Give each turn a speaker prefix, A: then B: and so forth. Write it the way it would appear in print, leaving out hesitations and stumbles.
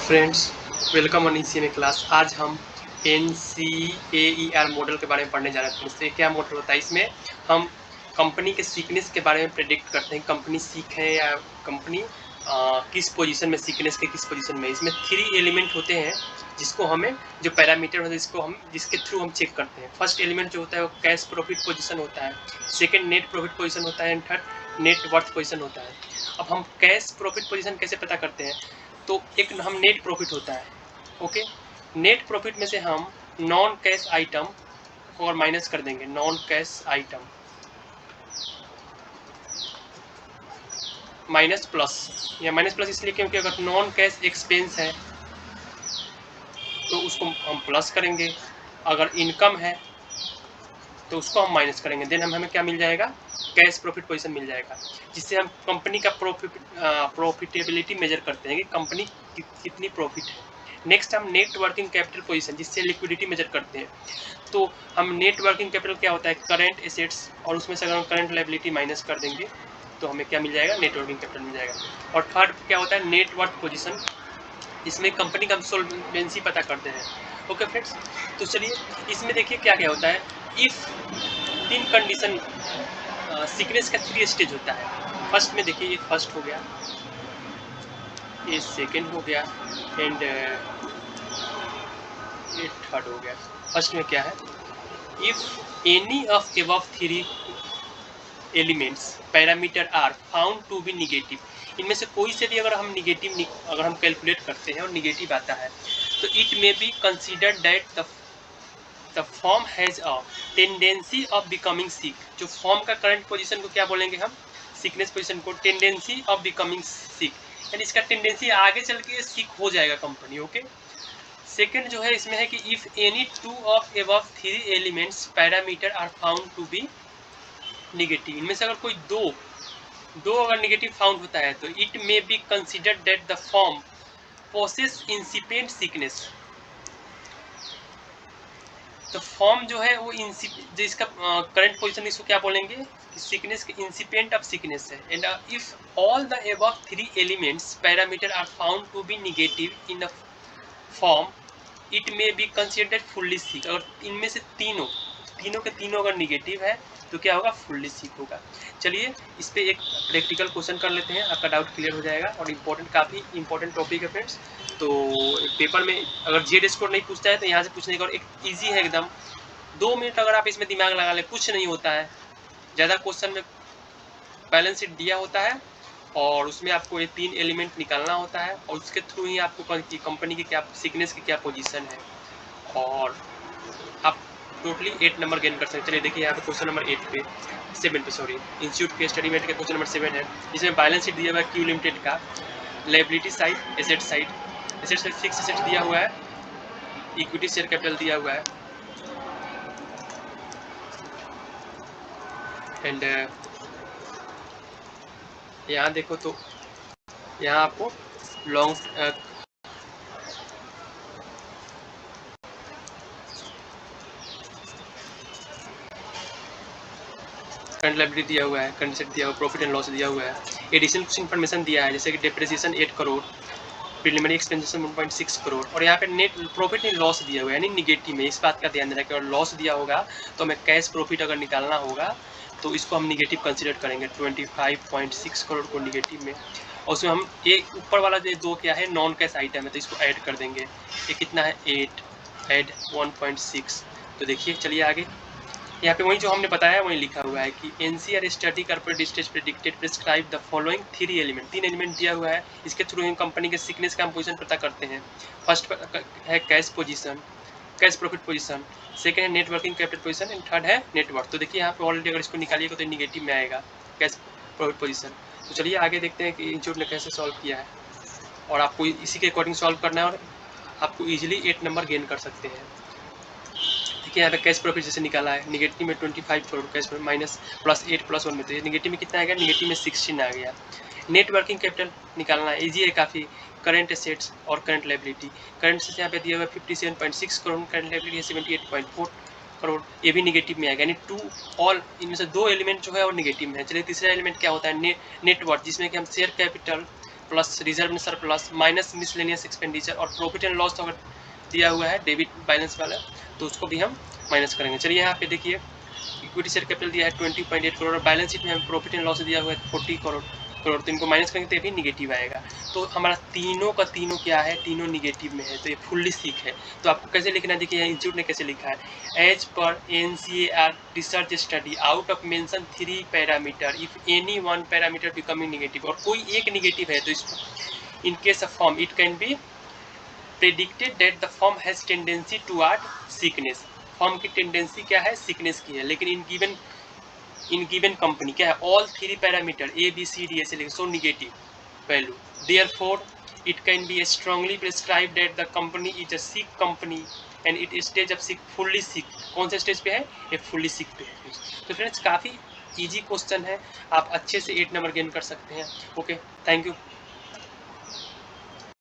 A: Friends, welcome on ECMA class. आज हम NCAER model के बारे में पढ़ने जा रहे हैं। फ्रेंड्स, ये क्या मॉडल होता है? इसमें हम कंपनी के सीकनेस के बारे में प्रेडिक्ट करते हैं, कंपनी सीक है या कंपनी किस पोजीशन में, सीकनेस के किस पोजीशन में। इसमें 3 एलिमेंट होते हैं जिसको हमें, जो पैरामीटर होते हैं जिसको हम, जिसके थ्रू हम चेक करते हैं। फर्स्ट एलिमेंट जो होता है वो कैश प्रॉफिट पोजीशन होता है, सेकेंड नेट प्रॉफिट पोजीशन होता है and third net worth position होता है। अब हम कैश प्रॉफिट पोजीशन कैसे पता करते हैं? तो एक हम नेट प्रॉफिट होता है, ओके। नेट प्रॉफिट में से हम नॉन कैश आइटम और माइनस कर देंगे, non cash item minus plus, या माइनस प्लस इसलिए क्योंकि अगर नॉन कैश एक्सपेंस है तो उसको हम प्लस करेंगे, अगर इनकम है तो उसको हम माइनस करेंगे। देन हमें क्या मिल जाएगा? कैश प्रॉफिट पोजीशन मिल जाएगा, जिससे हम कंपनी का प्रॉफिटेबिलिटी मेजर करते हैं कि कंपनी कितनी प्रॉफिट है। नेक्स्ट हम नेट वर्किंग कैपिटल पोजीशन, जिससे लिक्विडिटी मेजर करते हैं। तो हम नेट वर्किंग कैपिटल क्या होता है? करंट एसेट्स, और उसमें से अगर हम करंट लायबिलिटी माइनस कर देंगे तो हमें क्या मिल जाएगा? नेट वर्किंग कैपिटल मिल जाएगा। और थर्ड क्या होता है? नेट वर्थ पोजीशन, इसमें कंपनी का सोल्वेंसी पता करते हैं। ओके फ्रेंड्स, तो चलिए इसमें देखिए क्या क्या होता है। इफ 3 कंडीशन, सीक्वेंस का 3 स्टेज होता है। फर्स्ट में देखिए, ये फर्स्ट हो गया, ये सेकेंड हो गया एंड ये थर्ड हो गया। फर्स्ट में क्या है? If any of above 3 elements parameter are found to be negative, इनमें से कोई से भी अगर हम निगेटिव, अगर हम कैलकुलेट करते हैं और निगेटिव आता है तो it may be considered that the form has a tendency of becoming sick. जो फॉर्म का करंट पोजीशन को क्या बोलेंगे हम? सिकनेस पोजीशन को टेंडेंसी ऑफ बिकमिंग सिक, यानी इसका टेंडेंसी आगे चल के सिक हो जाएगा कंपनी, ओके। सेकेंड जो है इसमें है कि if any 2 of above 3 elements parameter are found to be negative, इनमें से अगर कोई दो अगर निगेटिव फाउंड होता है तो it may be considered that the form possess incipient sickness. तो फॉर्म जो है वो जो इसका करंट पोजीशन, इसको क्या बोलेंगे? सिकनेस के इंसिपिएंट ऑफ सिकनेस है। And if all the above 3 elements parameter are found to be negative in a form it may be considered fully sick. अगर इनमें से तीनों के तीनों अगर निगेटिव है तो क्या होगा? फुल्ली सिक होगा। चलिए इस पे एक प्रैक्टिकल क्वेश्चन कर लेते हैं, आपका डाउट क्लियर हो जाएगा। और इम्पोर्टेंट, काफ़ी इंपॉर्टेंट टॉपिक है फ्रेंड्स। तो पेपर में अगर जेड स्कोर नहीं पूछता है तो यहाँ से पूछने का, और एक ईजी है एकदम, 2 मिनट अगर आप इसमें दिमाग लगा ले, कुछ नहीं होता है। ज़्यादा क्वेश्चन में बैलेंस शीट दिया होता है और उसमें आपको ये 3 एलिमेंट निकालना होता है और उसके थ्रू ही आपको कंपनी की क्या सिकनेस की क्या पोजीशन है, और आप टोटली 8 नंबर गेन कर सकते हैं। चलिए देखिए यहाँ पे क्वेश्चन नंबर 7 पे, सॉरी, इंस्टीट्यूट के स्टडी मेट का क्वेश्चन नंबर 7 है। इसमें बैलेंस शीट दिया हुआ है क्यू लिमिटेड का, liability side, asset side. Asset side fix asset दिया हुआ है, इक्विटी शेयर कैपिटल दिया हुआ है एंड यहाँ देखो तो यहाँ आपको लॉन्ग करंट लायबिलिटी दिया हुआ है, करंट एसेट दिया हुआ है, प्रॉफिट एंड लॉस दिया हुआ है, एडिशनल कुछ इन्फॉर्मेशन दिया है जैसे कि depreciation 8 crore, preliminary expenses 1.6 crore, और यहाँ पे नेट प्रॉफिट नहीं लॉस दिया हुआ है, यानी निगेटिव में। इस बात का ध्यान देना कि अगर लॉस दिया होगा तो हमें कैश प्रॉफिट अगर निकालना होगा तो इसको हम निगेटिव कंसिडर करेंगे, 25.6 करोड़ को निगेटिव में। और उसमें हम ये ऊपर वाला जो 2 क्या है? नॉन कैश आइटम है, तो इसको ऐड कर देंगे। ये कितना है? 8 ऐड 1.6। तो देखिए चलिए आगे, यहाँ पे वही जो हमने बताया वही लिखा हुआ है कि NCR study corporate stage predicted prescribe the following 3 element, 3 element दिया हुआ है, इसके थ्रू हम कंपनी के सिकनेस का हम पोजीशन पता करते हैं। फर्स्ट है cash position, cash profit position, second है net working capital position and third है नेटवर्क। तो देखिए यहाँ पे ऑलरेडी अगर इसको निकालिएगा तो निगेटिव में आएगा कैश प्रॉफिट पोजीशन। तो चलिए आगे देखते हैं कि इंस्टीट्यूट ने कैसे सॉल्व किया है, और आपको इसी के अकॉर्डिंग सॉल्व करना है और आपको ईजिली 8 नंबर गेन कर सकते हैं। यहाँ पे कैश प्रॉफिट जैसे निकाला है, निगेटिव में 25 crore cash profit minus plus 8 plus 1 में, तो ये निगेटिव में कितना आ गया? निगेटिव में 16 आ गया। नेट वर्किंग कैपिटल निकालना है, ईजी है काफ़ी। करंट एसेट्स और करंट लायबिलिटी, करंट से यहाँ पे दिया हुआ है 57.6 करोड़, करंट लायबिलिटी है 78.4 करोड़, ये भी निगेटिव में आएगा, यानी 2 ऑल इनमें से 2 एलिमेंट जो है और निगेटिव में है। चलिए तीसरा एलिमेंट क्या होता है? नेटवर्थ, जिसमें कि हम शेयर कैपिटल, प्लस रिजर्व में सरप्लस माइनस मिसलेनियस एक्सपेंडिचर, और प्रॉफिट एंड लॉस तो अगर दिया हुआ है डेबिट बैलेंस वाला तो उसको भी हम माइनस करेंगे। चलिए यहाँ पे देखिए इक्विटी शेयर कैपिटल दिया है 20.8 करोड़ और बैलेंस शीट में हमें प्रॉफिट एंड लॉस दिया हुआ है 40 करोड़, तो इनको माइनस करेंगे तो भी निगेटिव आएगा। तो हमारा तीनों का तीनों क्या है, तीनों निगेटिव में है, तो ये फुल्ली सीक है। तो आपको कैसे लिखना है, देखिए इंस्टीट्यूट ने कैसे लिखा है, एज पर NCAR research study out of mention 3 parameter if any one parameter becoming negative, और कोई एक निगेटिव है तो इसको in case of form it can be predicted that the form has tendency toward sickness. Form की tendency क्या है, sickness की है, लेकिन इन गिवन कंपनी क्या है, ऑल 3 पैरामीटर ABCD ऐसे लिखे so negative value, therefore it can be strongly prescribe that the company is a sick company and it stage of sick fully sick. कौन से स्टेज पे है, ये फुल्ली सिक पे है। तो फ्रेंड्स काफ़ी इजी क्वेश्चन है, आप अच्छे से 8 नंबर गेन कर सकते हैं। Okay, thank you.